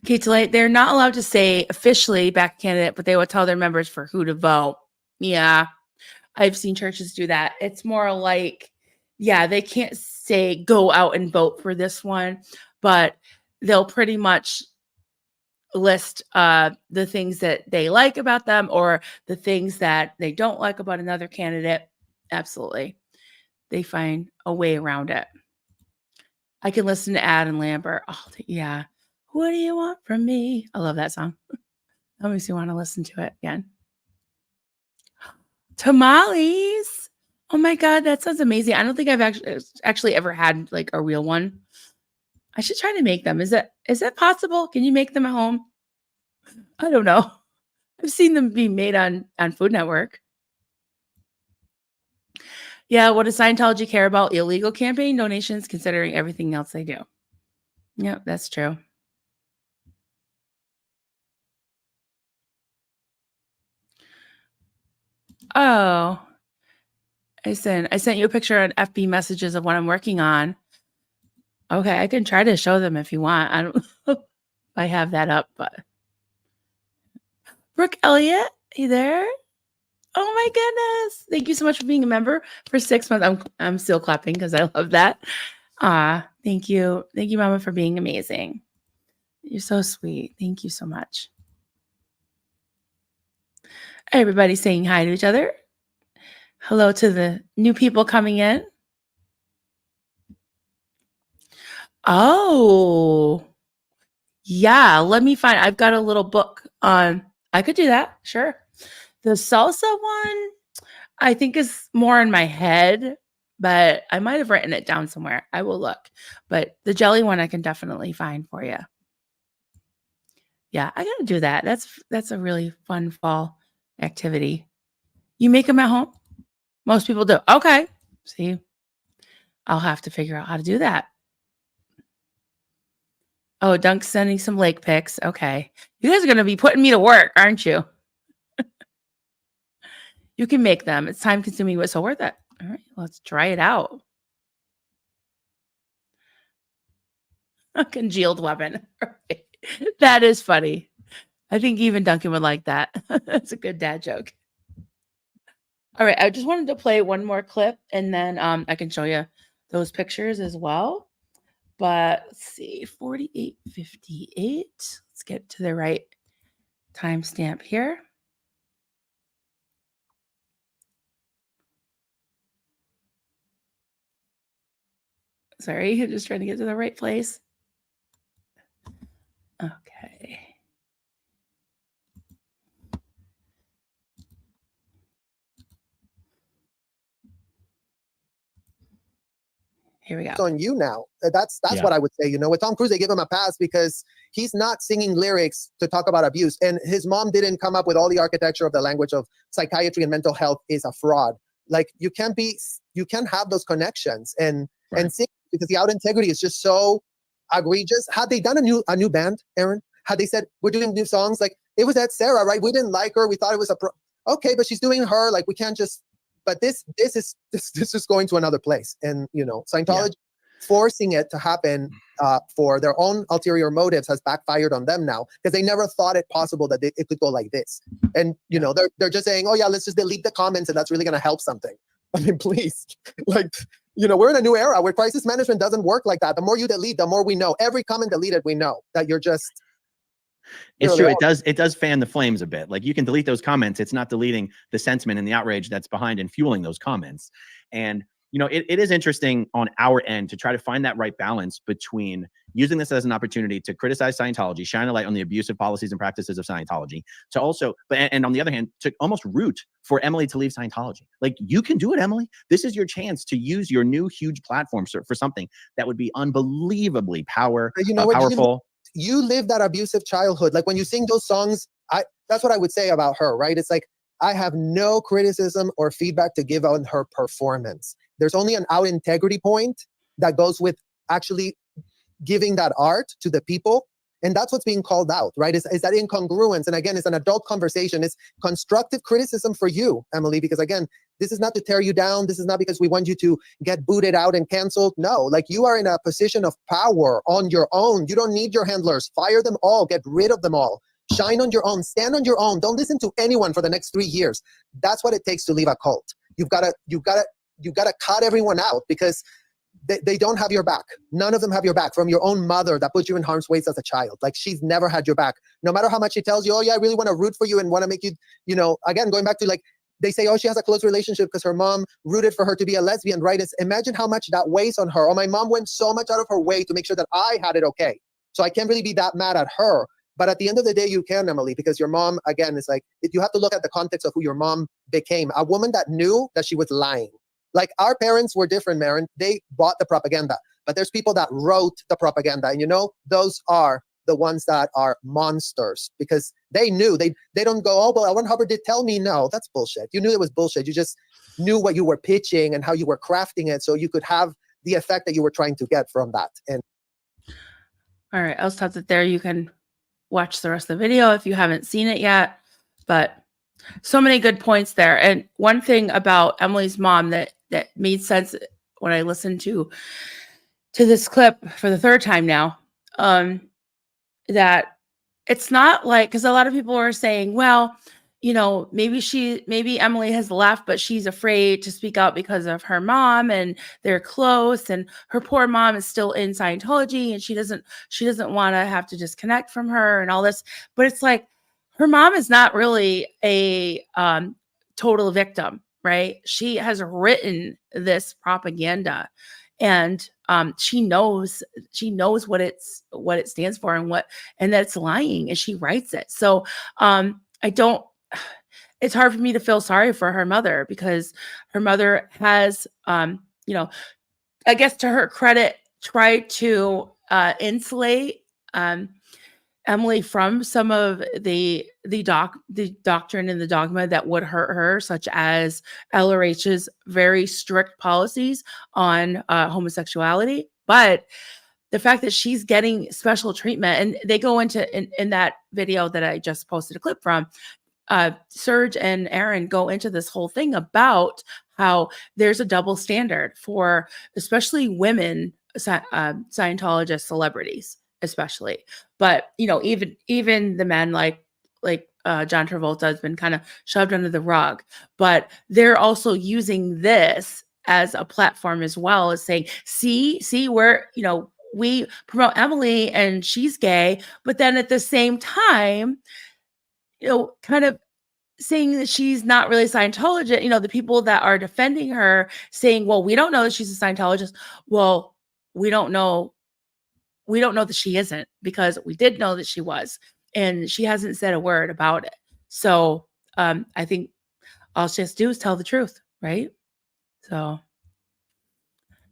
Kate Light, they're not allowed to say officially back candidate, but they will tell their members for who to vote. Yeah, I've seen churches do that. It's more like, yeah, they can't say go out and vote for this one, but they'll pretty much list the things that they like about them or the things that they don't like about another candidate. Absolutely. They find a way around it. I can listen to Adam Lambert. Oh, yeah. What do you want from me? I love that song. That makes me want to listen to it again. Tamales. Oh my God, that sounds amazing. I don't think I've actually ever had like a real one. I should try to make them. Is it possible? Can you make them at home? I don't know. I've seen them be made on Food Network. Yeah, what does Scientology care about? Illegal campaign donations, considering everything else they do. Yeah, that's true. Oh, I sent you a picture on FB messages of what I'm working on. Okay, I can try to show them if you want. I don't if I have that up, but Brooke Elliott, you there? Oh my goodness. Thank you so much for being a member for 6 months. I'm still clapping because I love that. Thank you. Thank you, Mama, for being amazing. You're so sweet. Thank you so much. Everybody saying hi to each other. Hello to the new people coming in. Oh, yeah. Let me find. I've got a little book on. I could do that. Sure. The salsa one, I think, is more in my head, but I might have written it down somewhere. I will look. But the jelly one, I can definitely find for you. Yeah, I got to do that. That's a really fun fall activity. You make them at home? Most people do. Okay. See, I'll have to figure out how to do that. Oh, Dunk's sending some lake pics. Okay. You guys are going to be putting me to work, aren't you? You can make them. It's time consuming, but so worth it. All right, let's try it out. A congealed weapon. That is funny. I think even Duncan would like that. That's a good dad joke. All right, I just wanted to play one more clip and then I can show you those pictures as well. But let's see, 48:58. Let's get to the right timestamp here. Sorry, I'm just trying to get to the right place. Okay. Here we go. On you now. That's what I would say. You know, with Tom Cruise, they give him a pass because he's not singing lyrics to talk about abuse. And his mom didn't come up with all the architecture of the language of psychiatry and mental health is a fraud. Like you can't have those connections and sing because the out integrity is just so egregious. Had they done a new band, Aaron, had they said, we're doing new songs, like it was at Sarah, right? We didn't like her. We thought it was okay, but she's doing her, like we can't just. But this is going to another place, and you know, Scientology forcing it to happen for their own ulterior motives has backfired on them now because they never thought it possible that it could go like this. And you know, they're just saying, oh yeah, let's just delete the comments, and that's really going to help something. I mean, please, like you know, we're in a new era where crisis management doesn't work like that. The more you delete, the more we know. Every comment deleted, we know that you're just. It's true. It does fan the flames a bit. Like you can delete those comments. It's not deleting the sentiment and the outrage that's behind and fueling those comments. And, you know, it is interesting on our end to try to find that right balance between using this as an opportunity to criticize Scientology, shine a light on the abusive policies and practices of Scientology, to also, and on the other hand, to almost root for Emily to leave Scientology. Like you can do it, Emily. This is your chance to use your new huge platform for something that would be unbelievably powerful. You live that abusive childhood. Like when you sing those songs, that's what I would say about her, right? It's like, I have no criticism or feedback to give on her performance. There's only an out integrity point that goes with actually giving that art to the people. And that's what's being called out, right? Is that incongruence. And again, it's an adult conversation. It's constructive criticism for you, Emily, because again, this is not to tear you down. This is not because we want you to get booted out and canceled. No, like you are in a position of power on your own. You don't need your handlers. Fire them all. Get rid of them all. Shine on your own. Stand on your own. Don't listen to anyone for the next 3 years. That's what it takes to leave a cult. You've got to cut everyone out because they don't have your back. None of them have your back. From your own mother that put you in harm's way as a child. Like she's never had your back. No matter how much she tells you, oh yeah, I really want to root for you and want to make you, you know, again, going back to like, they say, oh, she has a close relationship because her mom rooted for her to be a lesbian, right? Imagine how much that weighs on her. Oh, my mom went so much out of her way to make sure that I had it okay. So I can't really be that mad at her. But at the end of the day, you can, Emily, because your mom, again, is like, you have to look at the context of who your mom became. A woman that knew that she was lying. Like, our parents were different, Maren. They bought the propaganda. But there's people that wrote the propaganda. And those are the ones that are monsters, because they knew. They don't go, oh, well, L. Ron Hubbard did tell me. No, that's bullshit. You knew it was bullshit. You just knew what you were pitching and how you were crafting it so you could have the effect that you were trying to get from that. And all right, I'll stop it there. You can watch the rest of the video if you haven't seen it yet. But so many good points there. And one thing about Emily's mom that made sense when I listened to this clip for the third time now, that it's not like, because a lot of people are saying, well, maybe Emily has left, but she's afraid to speak out because of her mom and they're close, and her poor mom is still in Scientology and she doesn't want to have to disconnect from her and all this. But it's like, her mom is not really a total victim, right? She has written this propaganda, and she knows what it stands for and that it's lying, and she writes it. So it's hard for me to feel sorry for her mother, because her mother has, I guess to her credit, tried to insulate Emily from some of the doctrine and the dogma that would hurt her, such as LRH's very strict policies on homosexuality. But the fact that she's getting special treatment, and they go into in that video that I just posted a clip from, Serge and Aaron go into this whole thing about how there's a double standard for especially women Scientologist celebrities, especially. But even the men like John Travolta has been kind of shoved under the rug, but they're also using this as a platform as well, as saying, see where we promote Emily and she's gay, but then at the same time, kind of saying that she's not really Scientologist. The people that are defending her saying, well, we don't know that she's a Scientologist. Well, we don't know that she isn't, because we did know that she was, and she hasn't said a word about it. So I think all she has to do is tell the truth, right? So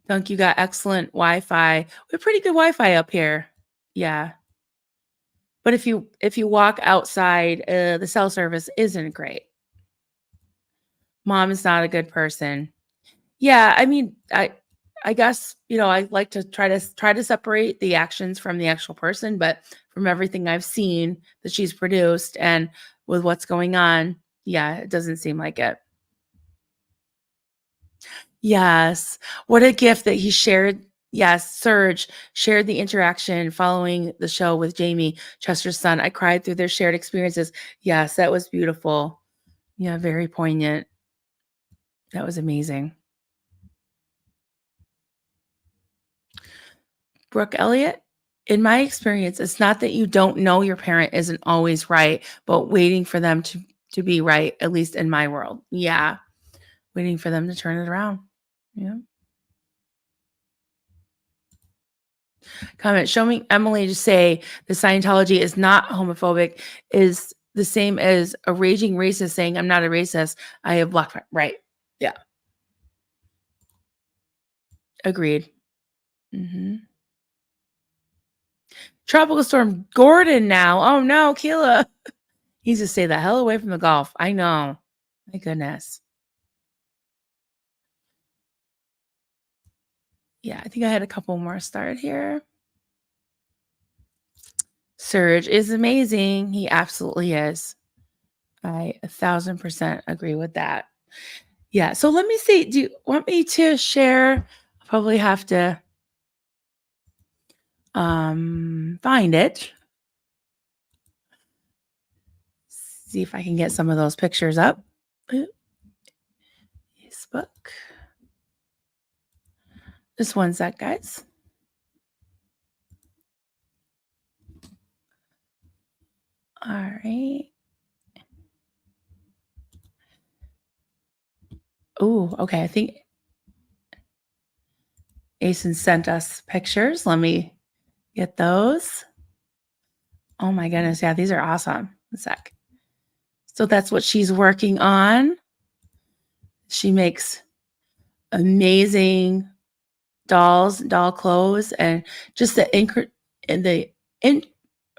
Dunk, you got excellent Wi-Fi. We have pretty good Wi-Fi up here. Yeah. But if you walk outside, the cell service isn't great. Mom is not a good person. Yeah, I mean, I guess, I like to try to separate the actions from the actual person, but from everything I've seen that she's produced and with what's going on, yeah, it doesn't seem like it. Yes. What a gift that he shared. Yes, Serge shared the interaction following the show with Jamie, Chester's son. I cried through their shared experiences. Yes, that was beautiful. Yeah, very poignant. That was amazing. Brooke Elliott, in my experience, it's not that you don't know your parent isn't always right, but waiting for them to be right, at least in my world. Yeah, waiting for them to turn it around. Yeah. Comment, show me Emily to say the Scientology is not homophobic is the same as a raging racist saying, I'm not a racist, I have black friends. Right. Yeah. Agreed. Mm-hmm. Tropical Storm Gordon now. Oh no, Keela. He's to stay the hell away from the golf. I know. My goodness. Yeah, I think I had a couple more started here. Serge is amazing. He absolutely is. I 1000% agree with that. Yeah. So let me see. Do you want me to share? I'll probably have to find it. See if I can get some of those pictures up. Facebook. Just one sec, guys. All right. Oh, okay. I think Asen sent us pictures. Let me get those. Oh my goodness. Yeah, these are awesome. A sec. So that's what she's working on. She makes amazing dolls, doll clothes, and just the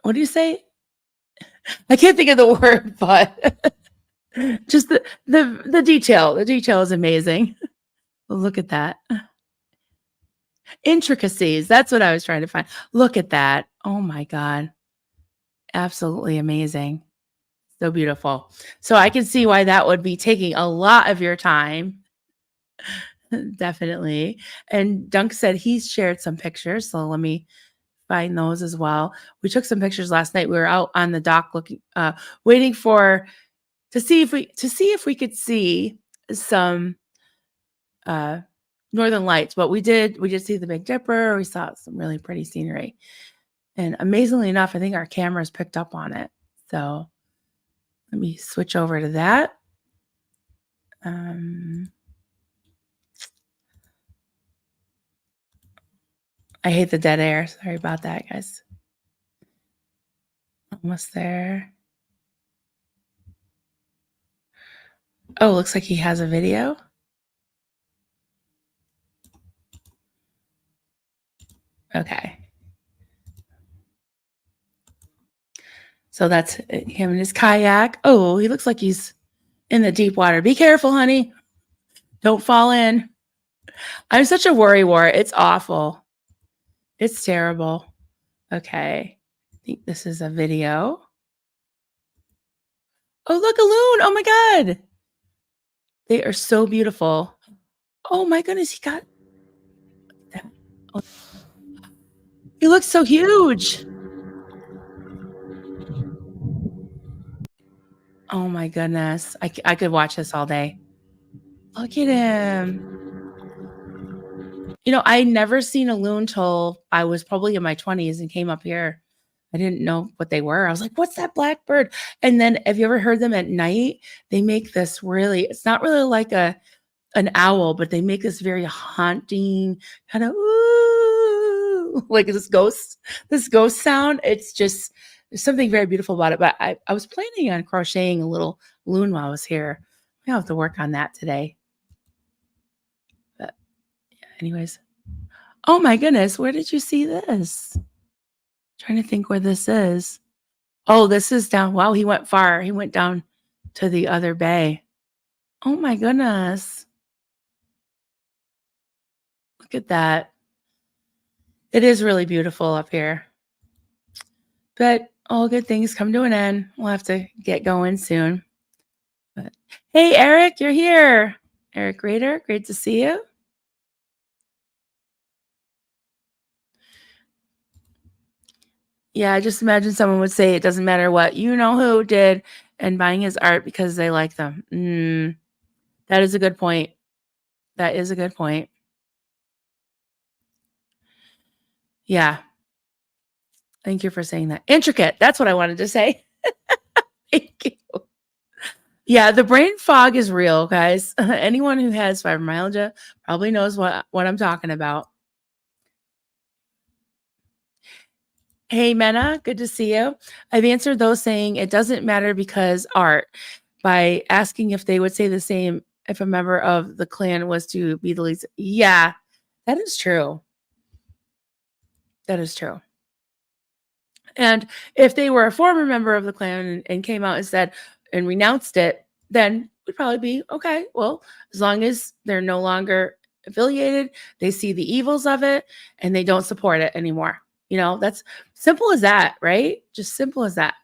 what do you say? I can't think of the word, but just the detail. The detail is amazing. Look at that. Intricacies. That's what I was trying to find. Look at that. Oh my God. Absolutely amazing. So beautiful. So I can see why that would be taking a lot of your time. Definitely. And Dunk said he's shared some pictures. So let me find those as well. We took some pictures last night. We were out on the dock looking, waiting to see if we could see some northern lights. But we did see the Big Dipper. We saw some really pretty scenery. And amazingly enough, I think our cameras picked up on it. So let me switch over to that. I hate the dead air. Sorry about that, guys. Almost there. Oh, looks like he has a video. Okay. So that's him in his kayak. Oh, he looks like he's in the deep water. Be careful, honey. Don't fall in. I'm such a worrywart. It's awful. It's terrible. Okay. I think this is a video. Oh, look, a loon. Oh my God. They are so beautiful. Oh my goodness. He got that. Oh. He looks so huge. Oh my goodness. I could watch this all day. Look at him. You know, I never seen a loon till I was probably in my 20s and came up here. I didn't know what they were. I was like, what's that black bird? And then have you ever heard them at night? They make this really, it's not really like an owl, but they make this very haunting kind of ooh, like this ghost sound. It's just, there's something very beautiful about it. But I was planning on crocheting a little loon while I was here. I have to work on that today. But yeah, anyways. Oh my goodness, where did you see this? Trying to think where this is. Oh, this is down. Wow, he went far. He went down to the other bay. Oh my goodness. Look at that. It is really beautiful up here. But all good things come to an end. We'll have to get going soon. But hey, Eric, you're here. Eric Rader, great to see you. Yeah, I just imagine someone would say it doesn't matter what you know who did and buying his art because they like them. That is a good point. That is a good point. Yeah. Thank you for saying that. Intricate. That's what I wanted to say. Thank you. Yeah, the brain fog is real, guys. Anyone who has fibromyalgia probably knows what I'm talking about. Hey, Mena, good to see you. I've answered those saying it doesn't matter because art by asking if they would say the same if a member of the clan was to be the lead. Yeah, that is true. That is true. And if they were a former member of the clan and came out and said and renounced it, then we'd probably be okay. Well, as long as they're no longer affiliated, they see the evils of it and they don't support it anymore. You know, that's simple as that, right? Just simple as that.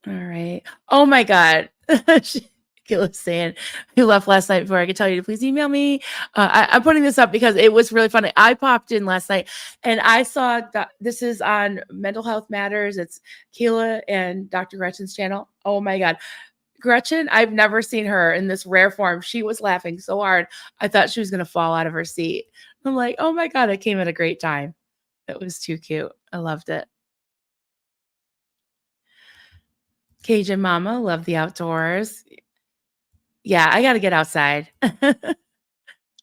All right. Oh my God. Kayla's saying he left last night before I could tell you to please email me. I'm putting this up because it was really funny. I popped in last night and I saw that this is on Mental Health Matters. It's Kayla and Dr. Gretchen's channel. Oh my God. Gretchen, I've never seen her in this rare form. She was laughing so hard. I thought she was going to fall out of her seat. I'm like, oh my God, it came at a great time. It was too cute. I loved it. Cajun Mama, love the outdoors. Yeah, I got to get outside.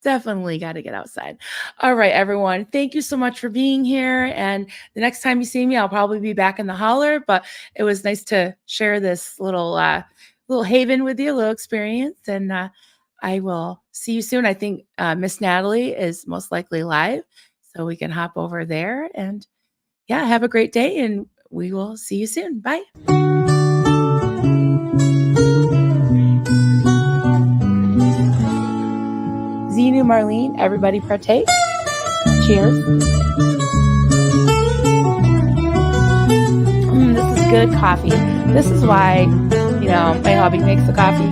Definitely got to get outside. All right, everyone. Thank you so much for being here. And the next time you see me, I'll probably be back in the holler, but it was nice to share this little haven with you, a little experience. And I will see you soon. I think Miss Natalie is most likely live, so we can hop over there. And yeah, have a great day, and we will see you soon. Bye. Zenu, Marlene, everybody partake. Cheers. This is good coffee. This is why, my hubby makes the coffee.